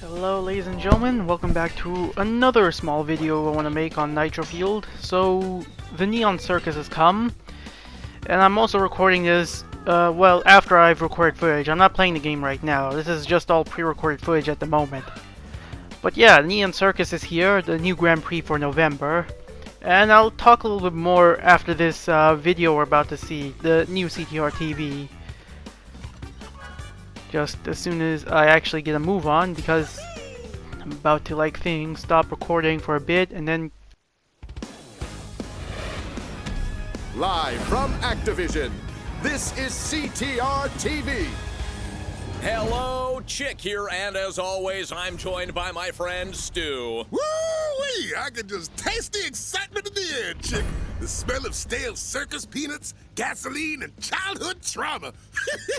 Hello ladies and gentlemen, welcome back to another small video I want to make on Nitro Field. So, the Neon Circus has come, and I'm also recording this, well, after I've recorded footage. I'm not playing the game right now, this is just all pre-recorded footage at the moment. But yeah, the Neon Circus is here, the new Grand Prix for November. And I'll talk a little bit more after this video we're about to see, the new CTR TV. Just as soon as I actually get a move on, because I'm about to stop recording for a bit and then Live from Activision, this is CTR TV. Hello, Chick here, and as always, I'm joined by my friend Stu. Woo-wee! I can just taste the excitement in the air, Chick. The smell of stale circus peanuts, gasoline, and childhood trauma.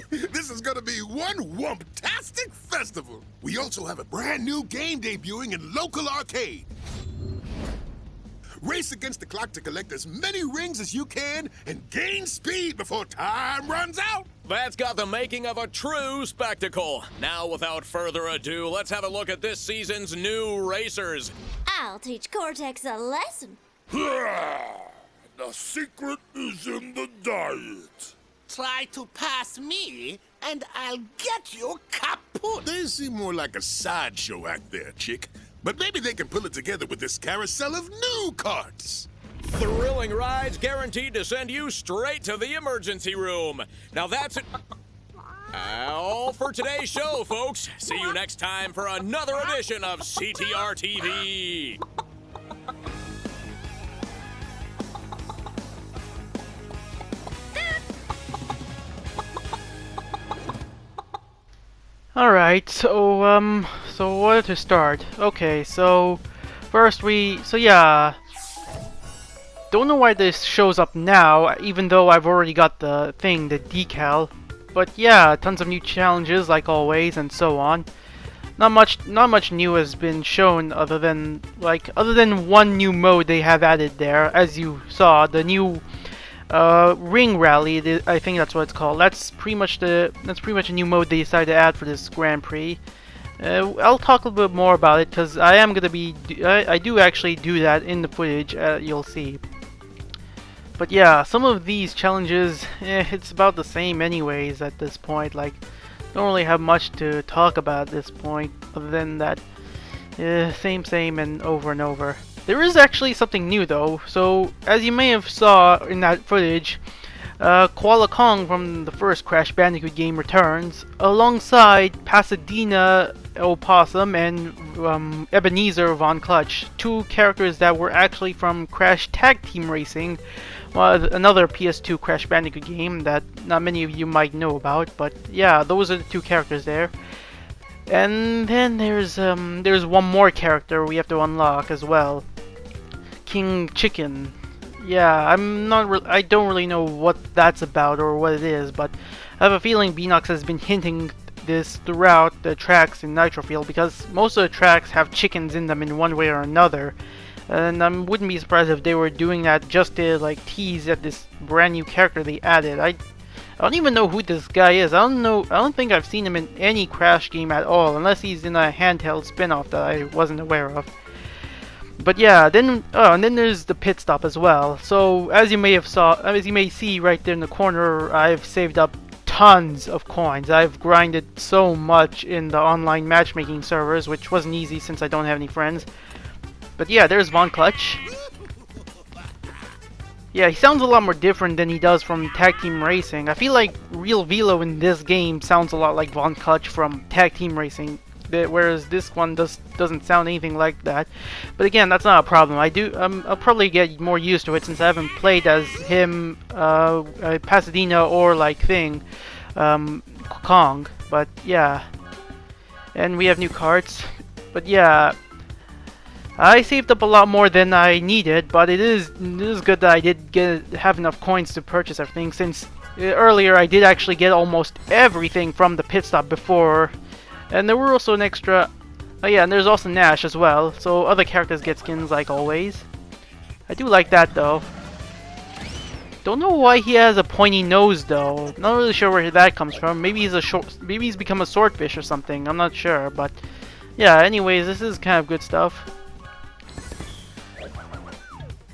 This is gonna be one wumptastic festival. We also have a brand new game debuting in local arcade. Race against the clock to collect as many rings as you can and gain speed before time runs out. That's got the making of a true spectacle. Now, without further ado, let's have a look at this season's new racers. I'll teach Cortex a lesson. The secret is in the diet. Try to pass me, and I'll get you kaput. They seem more like a sideshow act there, Chick. But maybe they can pull it together with this carousel of new carts. Thrilling rides guaranteed to send you straight to the emergency room. Now that's it. All for today's show, folks. See you next time for another edition of CTR TV. Alright, so where to start? Okay, so first don't know why this shows up now, even though I've already got the decal. But yeah, tons of new challenges like always and so on. Not much new has been shown other than one new mode they have added there, as you saw, the new ring rally, I think that's what it's called. That's pretty much a new mode they decided to add for this Grand Prix. I'll talk a little bit more about it because I do actually do that in the footage. You'll see. But yeah, some of these challenges, it's about the same anyways at this point. Like, don't really have much to talk about at this point other than that same and over. There is actually something new though. So as you may have saw in that footage, Koala Kong from the first Crash Bandicoot game returns alongside Pasadena Opossum and Ebenezer Von Clutch, two characters that were actually from Crash Tag Team Racing, another PS2 Crash Bandicoot game that not many of you might know about. But yeah, those are the two characters there. And then there's one more character we have to unlock as well, King Chicken. Yeah, I don't really know what that's about or what it is, but I have a feeling Beanox has been hinting this throughout the tracks in Nitro Field, because most of the tracks have chickens in them in one way or another. And I wouldn't be surprised if they were doing that just to tease at this brand new character they added. I don't even know who this guy is. I don't think I've seen him in any Crash game at all, unless he's in a handheld spin-off that I wasn't aware of. But yeah, and then there's the pit stop as well. So as you may see right there in the corner, I've saved up tons of coins. I've grinded so much in the online matchmaking servers, which wasn't easy since I don't have any friends. But yeah, there's Von Clutch. Yeah, he sounds a lot more different than he does from Tag Team Racing. I feel like Real Velo in this game sounds a lot like Von Clutch from Tag Team Racing, whereas this one doesn't sound anything like that. But again, that's not a problem. I'll probably get more used to it since I haven't played as him, Pasadena or Kong. But yeah, and we have new carts. But yeah, I saved up a lot more than I needed, but it is good that I did have enough coins to purchase everything, since earlier I did actually get almost everything from the pit stop before. And there were also an extra... Oh yeah, and there's also Nash as well, so other characters get skins like always. I do like that though. Don't know why he has a pointy nose though. Not really sure where that comes from. Maybe he's become a swordfish or something. I'm not sure, but yeah, anyways, this is kind of good stuff.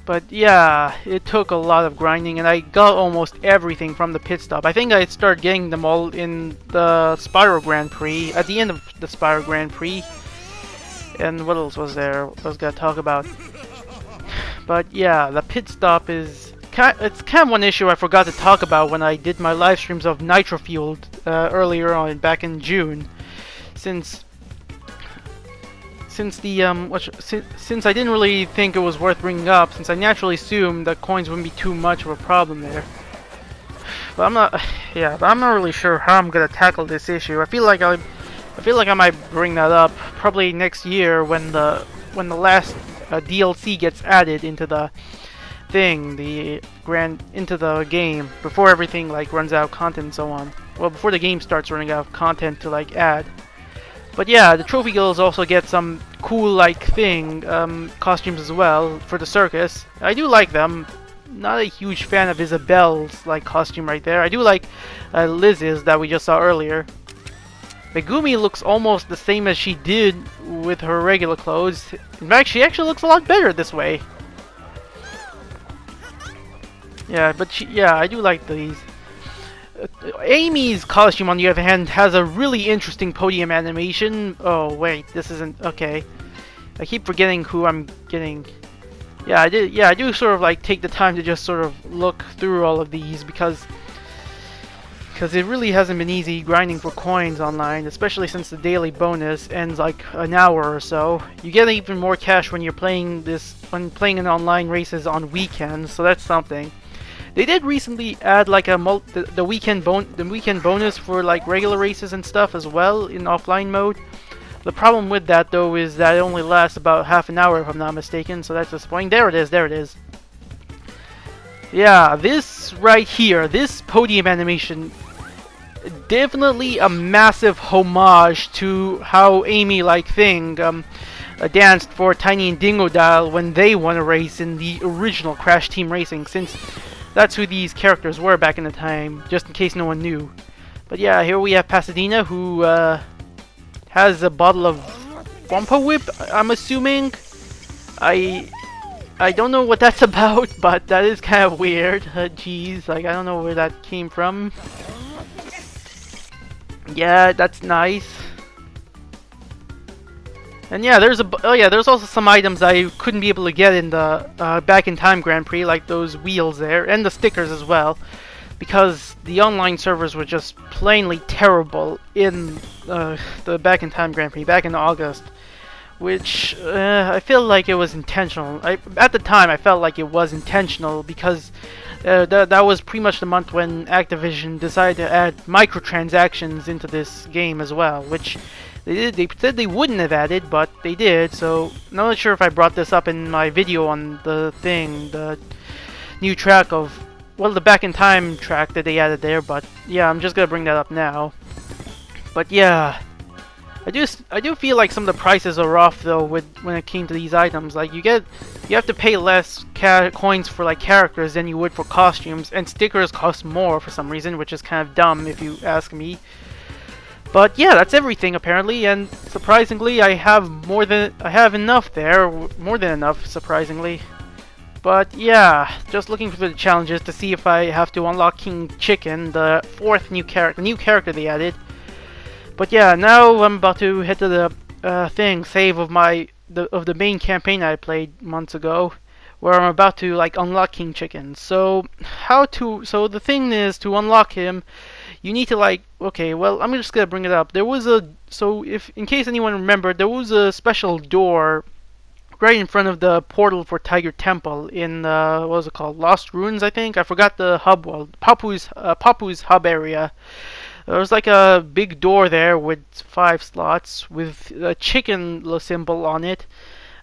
But yeah, it took a lot of grinding, and I got almost everything from the pit stop. I think I started getting them all in the Spyro Grand Prix, at the end of the Spyro Grand Prix. And what else was there I was gonna talk about? But yeah, the pit stop is it's kind of one issue I forgot to talk about when I did my live streams of Nitro Fueled earlier on, back in June. Since I didn't really think it was worth bringing up, since I naturally assumed that coins wouldn't be too much of a problem there. But I'm not really sure how I'm gonna tackle this issue. I feel like I might bring that up probably next year when the last DLC gets added into the into the game, before everything like runs out of content and so on. Well, before the game starts running out of content to like add. But yeah, the trophy girls also get some cool like costumes as well for the circus. I do like them. Not a huge fan of Isabelle's like costume right there. I do like Liz's that we just saw earlier. Megumi looks almost the same as she did with her regular clothes. In fact, she actually looks a lot better this way. Yeah, but I do like these. Amy's costume, on the other hand, has a really interesting podium animation. Oh wait, this isn't okay. I keep forgetting who I'm getting. Yeah, I do sort of like take the time to just sort of look through all of these because it really hasn't been easy grinding for coins online, especially since the daily bonus ends like an hour or so. You get even more cash when you're playing in online races on weekends, so that's something. They did recently add like the weekend bonus for like regular races and stuff as well in offline mode. The problem with that though is that it only lasts about half an hour if I'm not mistaken, so that's disappointing. There it is. Yeah, this right here, this podium animation, definitely a massive homage to how Amy danced for Tiny and Dingodile when they won a race in the original Crash Team Racing, since that's who these characters were back in the time, just in case no one knew. But yeah, here we have Pasadena, who has a bottle of Wampa Whip, I'm assuming. I don't know what that's about, but that is kind of weird. Jeez, like I don't know where that came from. Yeah, that's nice. And yeah, there's also some items I couldn't be able to get in the Back in Time Grand Prix, like those wheels there, and the stickers as well, because the online servers were just plainly terrible in the Back in Time Grand Prix back in August, which I feel like it was intentional. At the time, I felt like it was intentional because that was pretty much the month when Activision decided to add microtransactions into this game as well, which they said they wouldn't have added, but they did. So I'm not sure if I brought this up in my video on the new track of, well, the Back in Time track that they added there, but yeah, I'm just gonna bring that up now. But yeah, I do feel like some of the prices are off though when it came to these items. Like you have to pay less coins for like characters than you would for costumes, and stickers cost more for some reason, which is kind of dumb if you ask me. But yeah, that's everything apparently, and surprisingly, I have enough there, more than enough, surprisingly. But yeah, just looking for the challenges to see if I have to unlock King Chicken, the new character they added. But yeah, now I'm about to head to the save of the main campaign I played months ago, where I'm about to like unlock King Chicken. So the thing is, to unlock him, you need to I'm just gonna bring it up. If in case anyone remembered, there was a special door right in front of the portal for Tiger Temple in what was it called? Lost Ruins, I think. I forgot the hub. Well, Papu's hub area. There was like a big door there with 5 slots with a chicken symbol on it.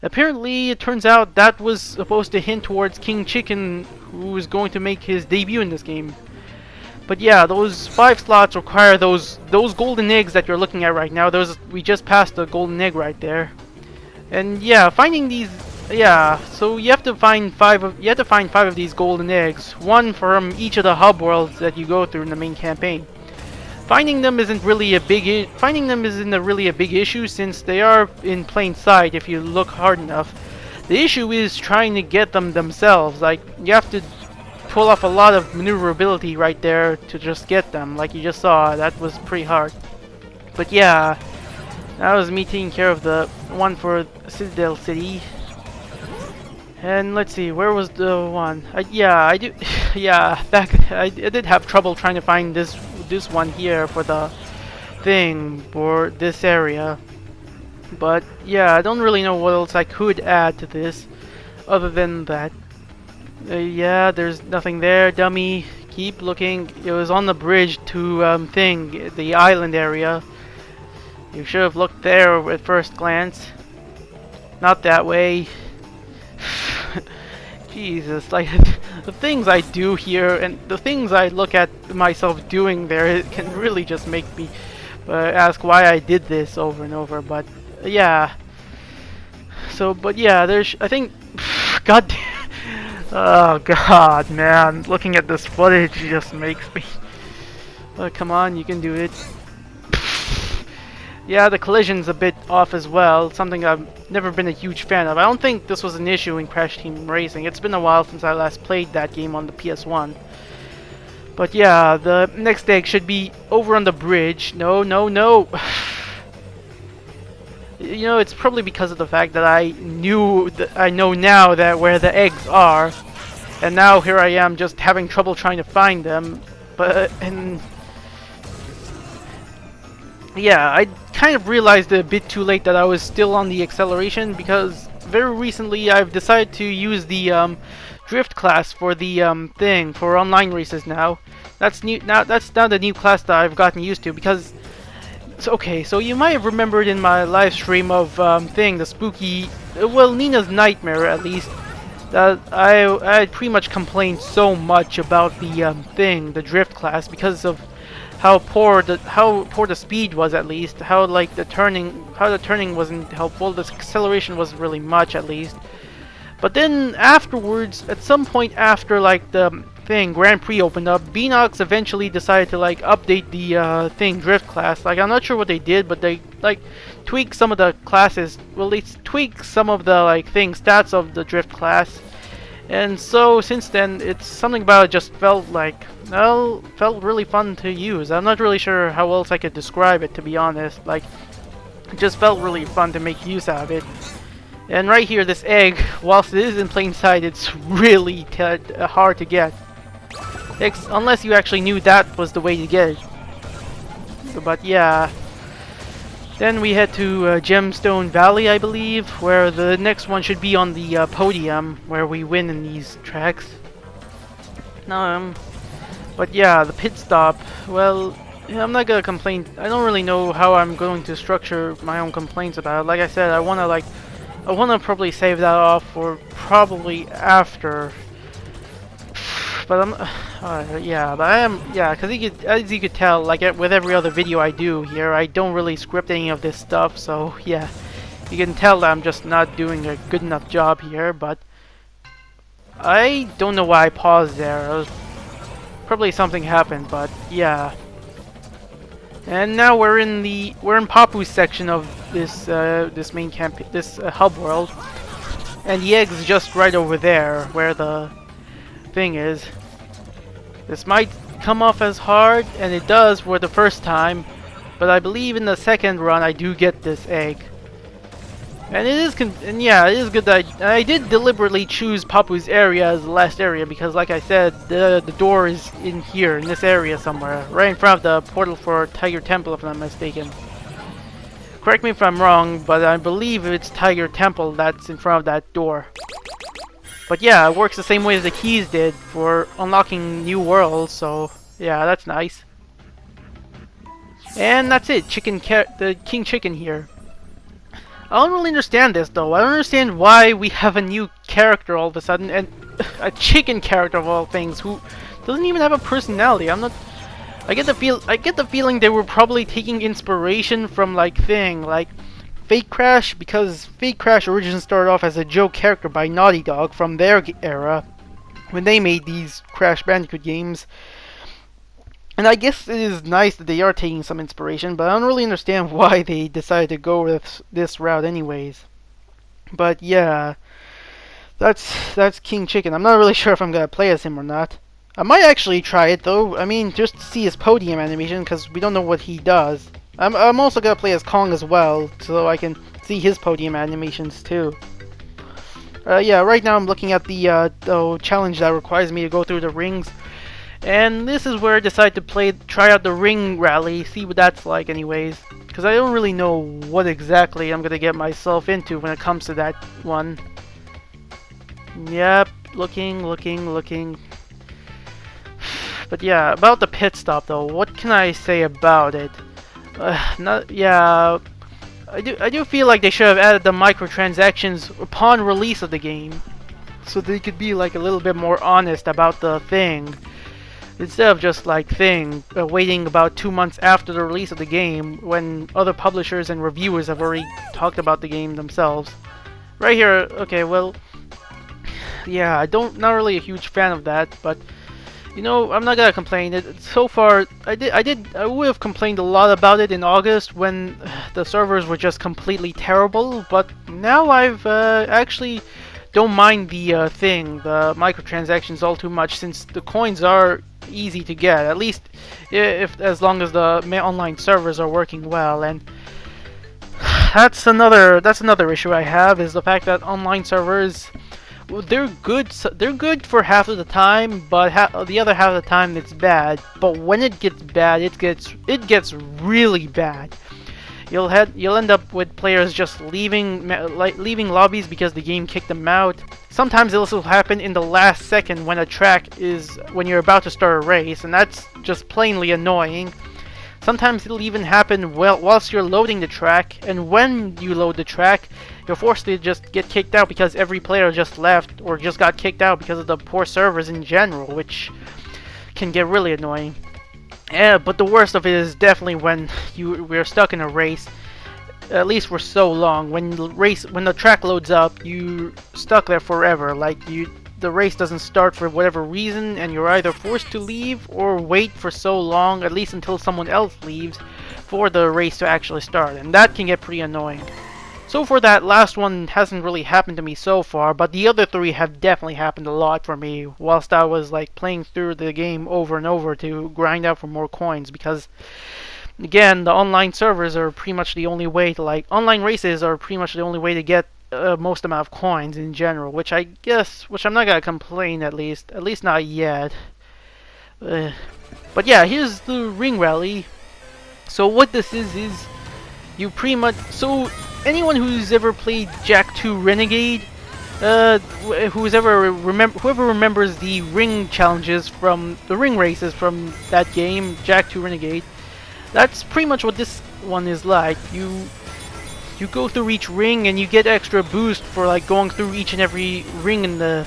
Apparently, it turns out that was supposed to hint towards King Chicken, who is going to make his debut in this game. But yeah, those 5 slots require those golden eggs that you're looking at right now. We just passed the golden egg right there. And yeah, finding these, so you have to find 5 of these golden eggs, one from each of the hub worlds that you go through in the main campaign. Finding them isn't really a big issue since they are in plain sight if you look hard enough. The issue is trying to get them themselves. Like, you have to pull off a lot of maneuverability right there to just get them, like you just saw. That was pretty hard. But yeah, that was me taking care of the one for Citadel City. And let's see, where was the one? I did have trouble trying to find this one here for the thing for this area. But yeah, I don't really know what else I could add to this other than that. Yeah, there's nothing there, dummy. Keep looking. It was on the bridge to the island area. You should have looked there at first glance. Not that way. Jesus, like the things I do here and the things I look at myself doing there, it can really just make me ask why I did this over and over. But yeah. So, but yeah, I think, God damn. Oh god, man, looking at this footage just makes me... come on, you can do it. Yeah, the collision's a bit off as well, something I've never been a huge fan of. I don't think this was an issue in Crash Team Racing. It's been a while since I last played that game on the PS1. But yeah, the next egg should be over on the bridge. No, no, no! You know, it's probably because of the fact that I know now that where the eggs are, and now here I am just having trouble trying to find them. And yeah, I kind of realized a bit too late that I was still on the acceleration, because very recently I've decided to use the drift class for the thing for online races now. That's new now. That's now the new class that I've gotten used to because. So you might have remembered in my live stream of the spooky, Nina's Nightmare at least, that I pretty much complained so much about the drift class because of how poor the speed was, at least how the turning wasn't helpful, the acceleration wasn't really much at least. But then afterwards, at some point after the Grand Prix opened up, Beanox eventually decided to update the drift class. I'm not sure what they did, but they tweaked some of the classes. Well, they tweaked some of the stats of the drift class, and so since then, it's something about it just felt felt really fun to use. I'm not really sure how else I could describe it, to be honest. It just felt really fun to make use out of it. And right here, this egg, whilst it is in plain sight, it's really hard to get. Unless you actually knew that was the way to get it. But yeah. Then we head to Gemstone Valley, I believe, where the next one should be on the podium, where we win in these tracks. But yeah, the pit stop, well, I'm not gonna complain. I don't really know how I'm going to structure my own complaints about it. Like I said, I wanna probably save that off for probably after. But because as you could tell, with every other video I do here, I don't really script any of this stuff. So yeah, you can tell that I'm just not doing a good enough job here. But I don't know why I paused there. Probably something happened, but yeah. And now we're in Papu's section of this main campaign, this hub world, and the egg's just right over there where the thing is. This might come off as hard, and it does for the first time, but I believe in the second run I do get this egg. And it is good that I did deliberately choose Papu's area as the last area because, like I said, the door is in here, in this area somewhere, right in front of the portal for Tiger Temple, if I'm not mistaken. Correct me if I'm wrong, but I believe it's Tiger Temple that's in front of that door. But yeah, it works the same way as the keys did for unlocking new worlds, so yeah, that's nice. And that's it, the King Chicken here. I don't really understand this though. I don't understand why we have a new character all of a sudden, and a chicken character of all things who doesn't even have a personality. I get the feeling they were probably taking inspiration from Fake Crash, because Fake Crash originally started off as a joke character by Naughty Dog from their era when they made these Crash Bandicoot games. And I guess it is nice that they are taking some inspiration, but I don't really understand why they decided to go with this route anyways. But yeah, that's King Chicken. I'm not really sure if I'm gonna play as him or not. I might actually try it though. I mean, just to see his podium animation, because we don't know what he does. I'm also gonna play as Kong as well, so I can see his podium animations too. Yeah, right now I'm looking at the challenge that requires me to go through the rings. And this is where I decide to try out the ring rally, see what that's like anyways. Because I don't really know what exactly I'm going to get myself into when it comes to that one. Yep, looking. But yeah, about the pit stop though, what can I say about it? I do feel like they should have added the microtransactions upon release of the game. So they could be like a little bit more honest about the thing. Instead of just like waiting about 2 months after the release of the game when other publishers and reviewers have already talked about the game themselves. Right here, okay, well, yeah, not really a huge fan of that, but you know, I'm not gonna complain. So far, I would have complained a lot about it in August when the servers were just completely terrible, but now I've actually don't mind the microtransactions all too much, since the coins are easy to get, at least as long as the online servers are working well. And that's another issue I have, is the fact that online servers, they're good for half of the time, but the other half of the time it's bad. But when it gets bad, it gets really bad. You'll end up with players just leaving lobbies because the game kicked them out. Sometimes this will happen in the last second when when you're about to start a race, and that's just plainly annoying. Sometimes it'll even happen whilst you're loading the track, and when you load the track, you're forced to just get kicked out because every player just left or just got kicked out because of the poor servers in general, which can get really annoying. Yeah, but the worst of it is definitely when we're stuck in a race, at least for so long. When the track loads up, you're stuck there forever. Like the race doesn't start for whatever reason, and you're either forced to leave or wait for so long, at least until someone else leaves, for the race to actually start, and that can get pretty annoying. So for that last one hasn't really happened to me so far, but the other three have definitely happened a lot for me whilst I was like playing through the game over and over to grind out for more coins, because again, the online servers are pretty much the only way to online races are pretty much the only way to get most amount of coins in general, which I'm not gonna complain, at least not yet. But yeah, here's the ring rally. So what this is you pretty much, so anyone who's ever played Jak 2 Renegade, whoever remembers the ring challenges from the ring races from that game, Jak 2 Renegade, that's pretty much what this one is like. You go through each ring and you get extra boost for like going through each and every ring in the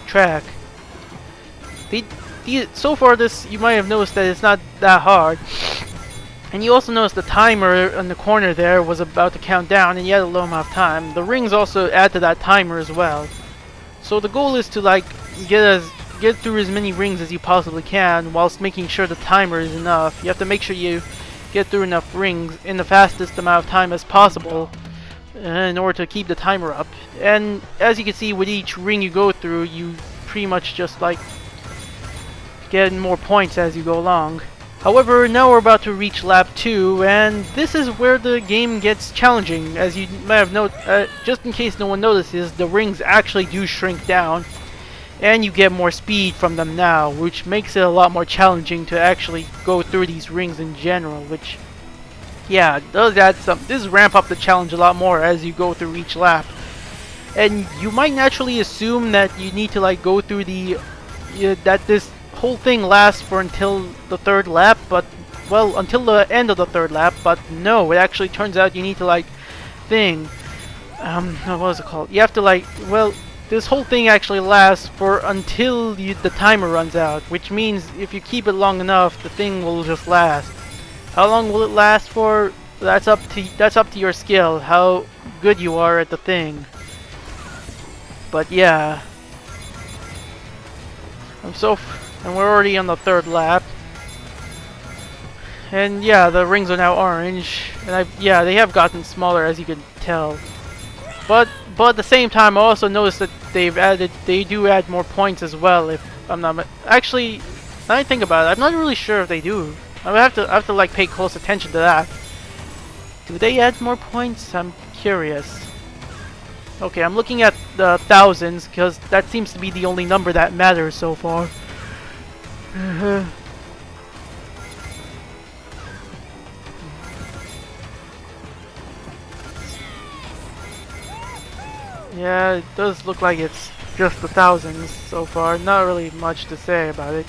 track. So far this, you might have noticed that it's not that hard. And you also notice the timer in the corner there was about to count down, and you had a low amount of time. The rings also add to that timer as well. So the goal is to like get through as many rings as you possibly can, whilst making sure the timer is enough. You have to make sure you get through enough rings in the fastest amount of time as possible in order to keep the timer up. And as you can see, with each ring you go through, you pretty much just like get more points as you go along. However, now we're about to reach lap 2, and this is where the game gets challenging. As you might have noticed, just in case no one notices, the rings actually do shrink down, and you get more speed from them now, which makes it a lot more challenging to actually go through these rings in general, which, yeah, does add some. This ramp up the challenge a lot more as you go through each lap. And you might naturally assume that you need to like go through that this whole thing lasts for until the third lap, but well, until the end of the third lap, but no, it actually turns out you need to like what was it called? You have to like, well, this whole thing actually lasts for until the timer runs out, which means if you keep it long enough, the thing will just last. How long will it last for? That's up to your skill, how good you are at the thing. But yeah, and we're already on the third lap. And yeah, the rings are now orange, and yeah, they have gotten smaller as you can tell. But at the same time, I also noticed that they do add more points as well. If I'm not actually, now I think about it, I'm not really sure if they do. I have to like pay close attention to that. Do they add more points? I'm curious. Okay, I'm looking at the thousands because that seems to be the only number that matters so far. Yeah, it does look like it's just the thousands so far. Not really much to say about it.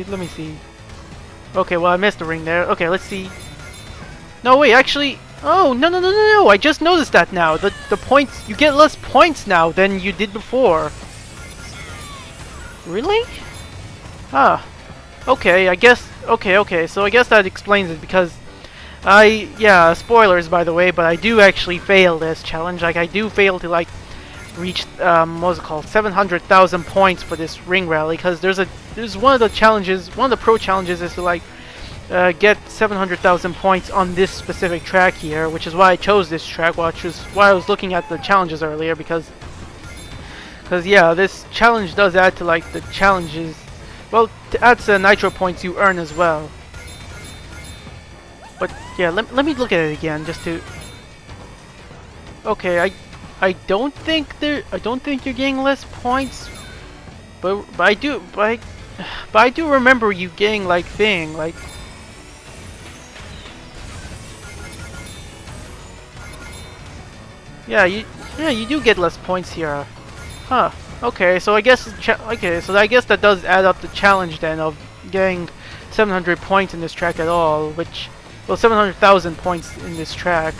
Let me see. Okay, well I missed a ring there. Okay, let's see. No, wait, actually... Oh, no, I just noticed that now. The points... You get less points now than you did before. Really? Ah. Okay, I guess... Okay, so I guess that explains it because... Yeah, spoilers by the way, but I do actually fail this challenge. Like, I do fail to, like, reach, what's it called? 700,000 points for this ring rally because there's one of the challenges, one of the pro challenges is to, like, get 700,000 points on this specific track here, which is why I chose this track, which was why I was looking at the challenges earlier, because yeah, this challenge does add to like the challenges, well, it adds to the Nitro points you earn as well. But yeah, let me look at it again just to. Okay, I don't think you're getting less points, but I do remember you getting like like. Yeah, you do get less points here. Huh. Okay, so I guess so I guess that does add up the challenge then of getting 700 points in this track at all, which, well, 700,000 points in this track.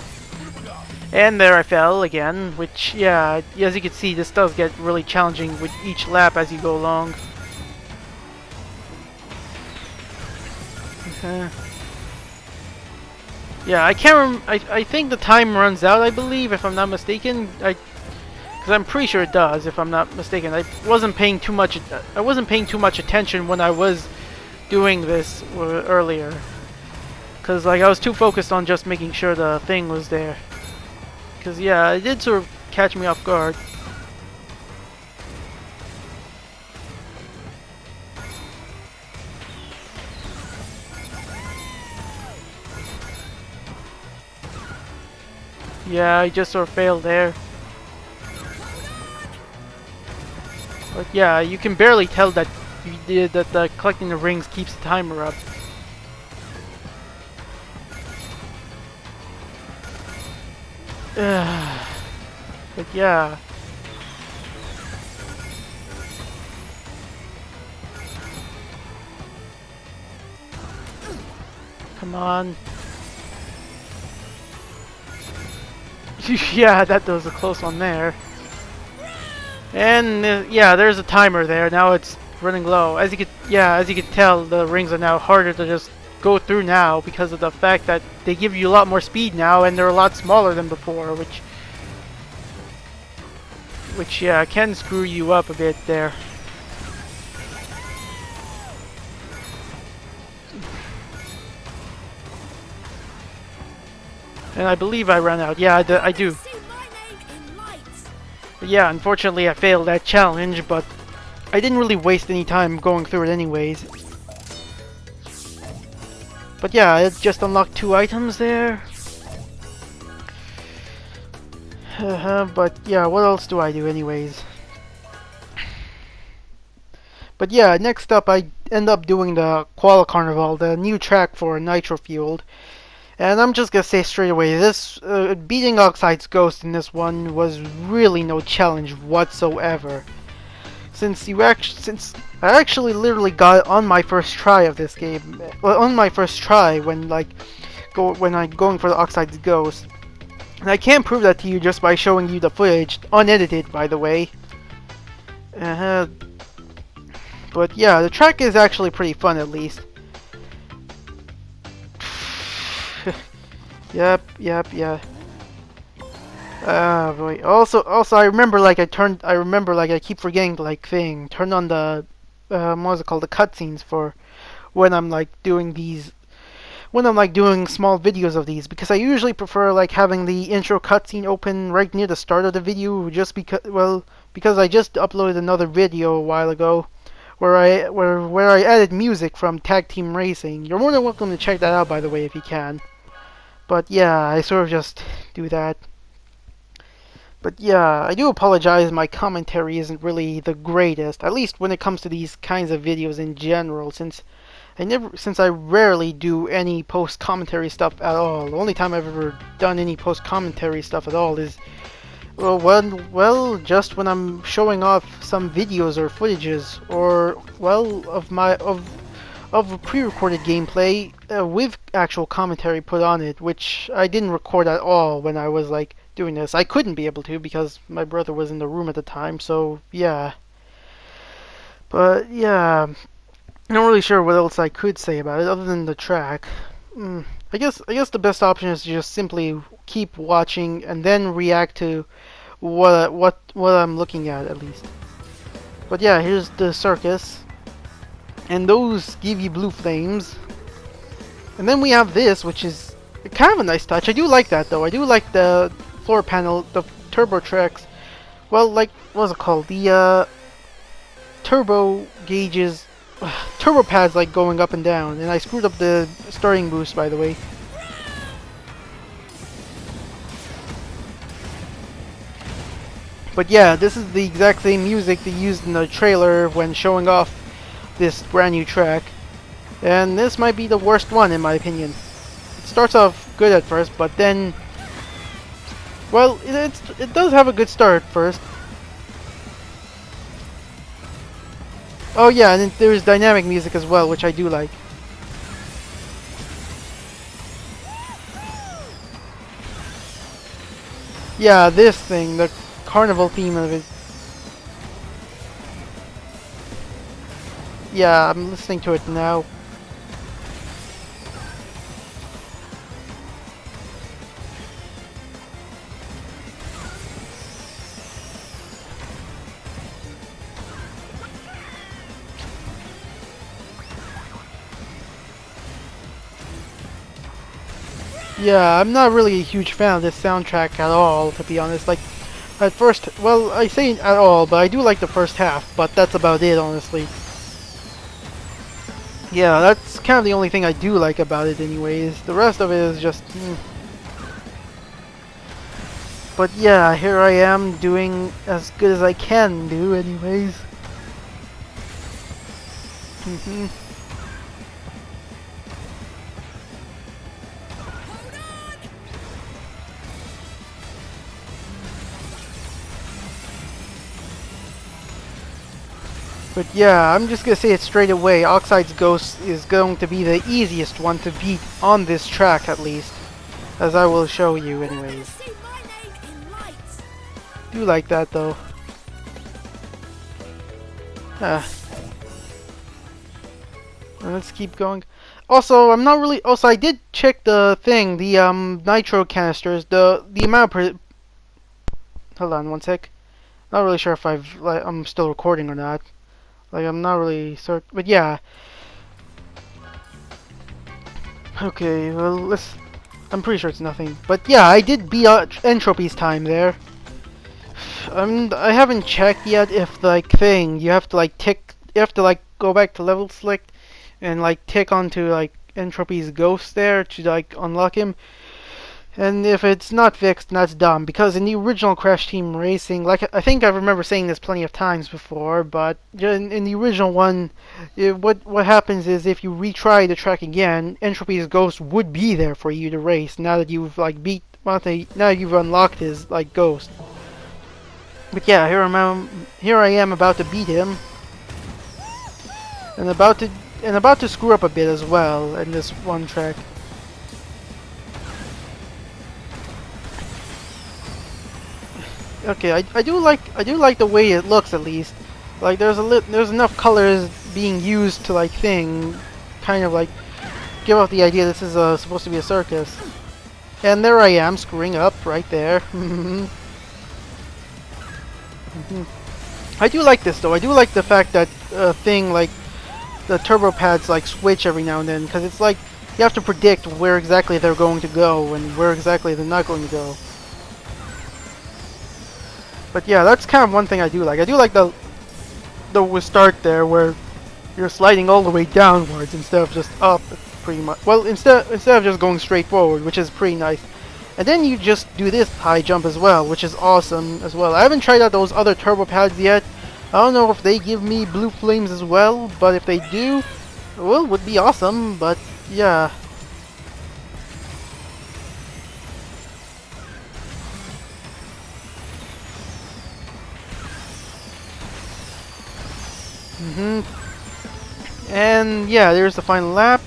And there I fell again, which, yeah, as you can see, this does get really challenging with each lap as you go along. Okay. Yeah, I can't I think the time runs out, I believe, if I'm not mistaken. Because I'm pretty sure it does, if I'm not mistaken. I wasn't paying too much attention when I was doing this earlier. Because, like, I was too focused on just making sure the thing was there. Because, yeah, it did sort of catch me off guard. Yeah, I just sort of failed there. But yeah, you can barely tell that the collecting the rings keeps the timer up. But yeah. Come on. Yeah, that was a close one there. And yeah, there's a timer there. Now it's running low. As you could tell, the rings are now harder to just go through now because of the fact that they give you a lot more speed now, and they're a lot smaller than before, which yeah, can screw you up a bit there. And I believe I ran out. Yeah, I do. But yeah, unfortunately I failed that challenge, but I didn't really waste any time going through it anyways. But yeah, I just unlocked 2 items there. But yeah, what else do I do anyways? But yeah, next up I end up doing the Koala Carnival, the new track for Nitro Fueled. And I'm just gonna say straight away, this beating Oxide's Ghost in this one was really no challenge whatsoever. Since I actually literally got it on my first try of this game, well, on my first try when I'm going for the Oxide's Ghost. And I can't prove that to you just by showing you the footage, unedited by the way. But yeah, the track is actually pretty fun at least. Yep, yeah. Ah, boy. Also, I remember like I keep forgetting to like turn on the, what's it called, the cutscenes for when I'm like doing small videos of these, because I usually prefer like having the intro cutscene open right near the start of the video, just because I just uploaded another video a while ago where I added music from Tag Team Racing. You're more than welcome to check that out, by the way, if you can. But yeah, I sort of just do that. But yeah, I do apologize, my commentary isn't really the greatest, at least when it comes to these kinds of videos in general, since I rarely do any post-commentary stuff at all. The only time I've ever done any post-commentary stuff at all is, well, just when I'm showing off some videos or footages, or, well, of pre-recorded gameplay with actual commentary put on it, which I didn't record at all when I was, like, doing this. I couldn't be able to because my brother was in the room at the time, so, yeah. But, yeah, I'm not really sure what else I could say about it other than the track. I guess the best option is to just simply keep watching and then react to what I'm looking at least. But yeah, here's the circus, and those give you blue flames. And then we have this, which is kind of a nice touch. I do like that though. I do like the floor panel, the turbo tracks. Well, like, what's it called? The turbo gauges. Turbo pads like going up and down, and I screwed up the starting boost, by the way. But yeah, this is the exact same music they used in the trailer when showing off this brand new track, and this might be the worst one in my opinion. It starts off good at first, but then, well, it does have a good start first. Oh yeah, and then there's dynamic music as well, which I do like. Yeah, this thing, the carnival theme of it. Yeah, I'm listening to it now. Yeah, I'm not really a huge fan of this soundtrack at all, to be honest. Like, at first, well, I say at all, but I do like the first half, but that's about it, honestly. Yeah, that's kind of the only thing I do like about it anyways. The rest of it is just, But yeah, here I am doing as good as I can do anyways. But yeah, I'm just gonna say it straight away, Oxide's Ghost is going to be the easiest one to beat on this track at least. As I will show you anyways. Do like that though. Let's keep going. Also, I did check the thing, the nitro canisters, the amount per. Hold on one sec. Not really sure if I'm still recording or not. Like, I'm not really certain, but yeah. Okay, well, I'm pretty sure it's nothing. But yeah, I did beat Entropy's time there. I haven't checked yet if, like, you have to go back to level select and, like, tick onto, like, Entropy's ghost there to, like, unlock him. And if it's not fixed, that's dumb, because in the original Crash Team Racing, like, I think I remember saying this plenty of times before, but in the original one, what happens is if you retry the track again, Entropy's ghost would be there for you to race, now that you've, like, now you've unlocked his, like, ghost. But yeah, here I am about to beat him, and about to screw up a bit as well in this one track. Okay, I do like the way it looks at least. Like there's enough colors being used to like kind of like give off the idea this is supposed to be a circus. And there I am, screwing up right there. I do like this though. I do like the fact that thing like the turbo pads like switch every now and then, because it's like you have to predict where exactly they're going to go and where exactly they're not going to go. But yeah, that's kind of one thing I do like. I do like the start there where you're sliding all the way downwards instead of just up, pretty much. Well, instead of just going straight forward, which is pretty nice. And then you just do this high jump as well, which is awesome as well. I haven't tried out those other turbo pads yet. I don't know if they give me blue flames as well, but if they do, well, it would be awesome. But yeah. And yeah, there's the final lap.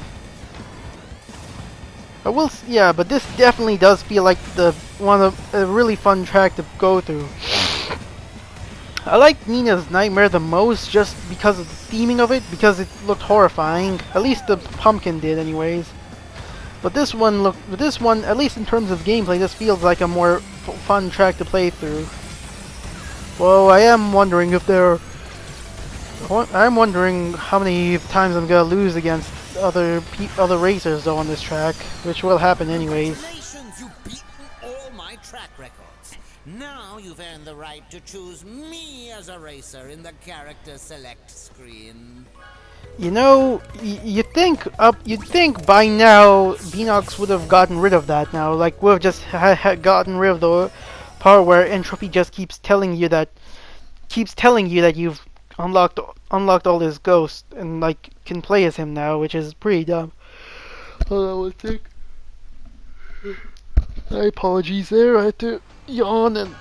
Yeah, but this definitely does feel like a really fun track to go through. I like Nina's Nightmare the most just because of the theming of it, because it looked horrifying. At least the pumpkin did, anyways. But this one, at least in terms of gameplay, this feels like a more fun track to play through. Well, I am wondering if I'm wondering how many times I'm gonna lose against other racers though on this track, which will happen anyways. Congratulations, you've beaten all my track records. Now you've earned the right to choose me as a racer in the character select screen. You know, you'd think by now Beanox would have gotten rid of that now. Like, would have just gotten rid of the part where Entropy just keeps telling you that you've unlocked all his ghosts and like can play as him now, which is pretty dumb. Hold on one sec. My apologies there. I had to yawn and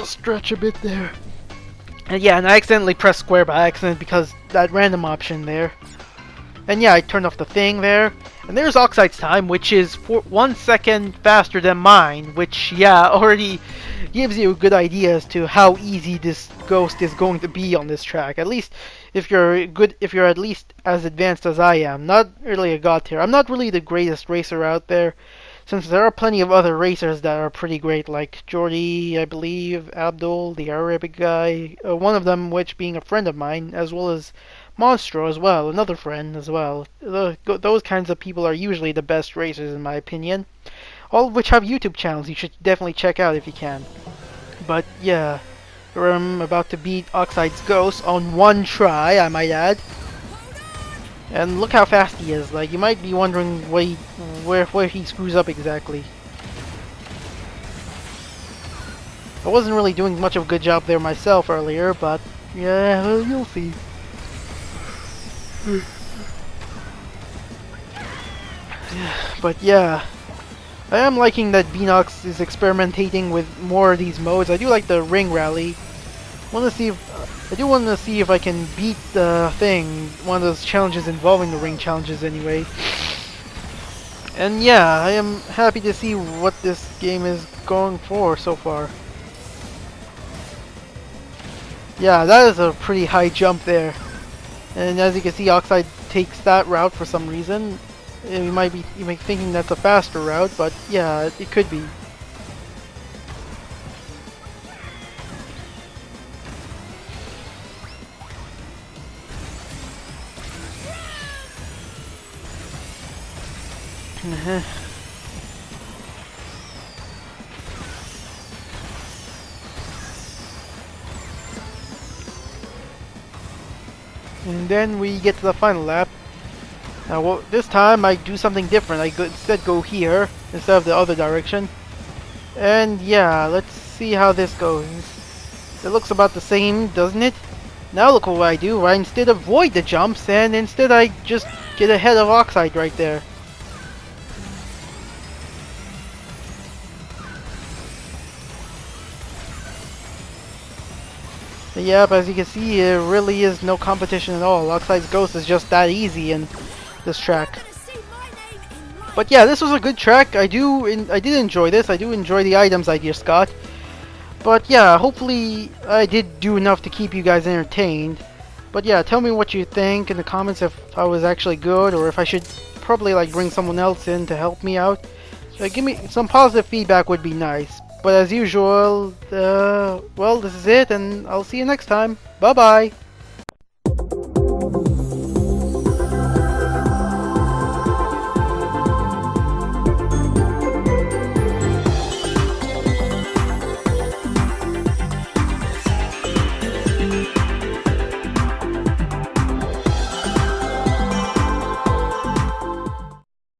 stretch a bit there. And yeah, and I accidentally pressed square by accident because that random option there. And yeah, I turned off the thing there. And there's Oxide's time, which is 1 second faster than mine, which yeah, already gives you a good idea as to how easy this ghost is going to be on this track. At least if you're at least as advanced as I am. Not really a god tier. I'm not really the greatest racer out there, since there are plenty of other racers that are pretty great, like Jordy, I believe, Abdul, the Arabic guy, one of them which being a friend of mine, as well as Monstro as well, another friend as well. Those kinds of people are usually the best racers in my opinion. All of which have YouTube channels you should definitely check out if you can. But yeah, I'm about to beat Oxide's Ghost on one try, I might add. And look how fast he is. Like, you might be wondering where he screws up exactly. I wasn't really doing much of a good job there myself earlier, but yeah, well, you'll see. But yeah, I am liking that Beanox is experimenting with more of these modes. I do like the ring rally. I do want to see if I can beat the thing, one of those challenges involving the ring challenges anyway. And yeah, I am happy to see what this game is going for so far. Yeah, that is a pretty high jump there. And as you can see, Oxide takes that route for some reason. You might be thinking that's a faster route, but yeah, it could be. And then we get to the final lap. Now, well, this time I do something different. I instead go here instead of the other direction. And yeah, let's see how this goes. It looks about the same, doesn't it? Now look what I do. I instead avoid the jumps, and instead I just get ahead of Oxide right there. Yep, as you can see, there really is no competition at all. Oxide's Ghost is just that easy in this track. But yeah, this was a good track. I did enjoy this. I do enjoy the items I just got. But yeah, hopefully I did do enough to keep you guys entertained. But yeah, tell me what you think in the comments if I was actually good, or if I should probably like bring someone else in to help me out. Give me some positive feedback would be nice. But as usual, well, this is it, and I'll see you next time. Bye-bye.